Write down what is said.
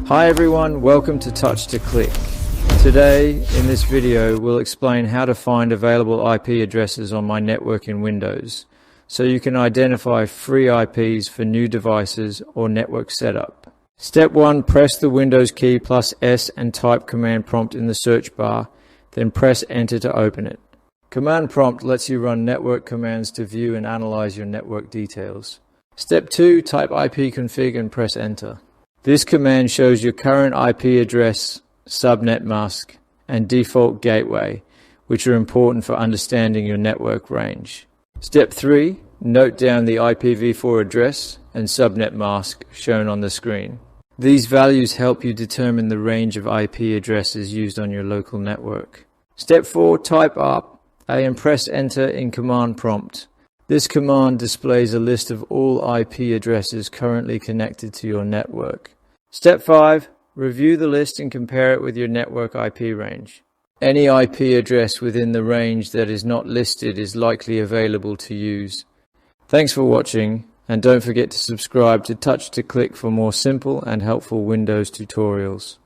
Hi everyone, welcome to Touch to Click. Today, in this video, we'll explain how to find available IP addresses on my network in Windows, so you can identify free IPs for new devices or network setup. Step 1, press the Windows key plus S and type command prompt in the search bar, then press enter to open it. Command prompt lets you run network commands to view and analyze your network details. Step 2, type IPCONFIG and press enter. This command shows your current IP address, subnet mask, and default gateway, which are important for understanding your network range. Step 3, note down the IPv4 address and subnet mask shown on the screen. These values help you determine the range of IP addresses used on your local network. Step 4, type ARP A and press enter in command prompt. This command displays a list of all IP addresses currently connected to your network. Step 5, review the list and compare it with your network IP range. Any IP address within the range that is not listed is likely available to use. Thanks for watching, and don't forget to subscribe to Touch to Click for more simple and helpful Windows tutorials.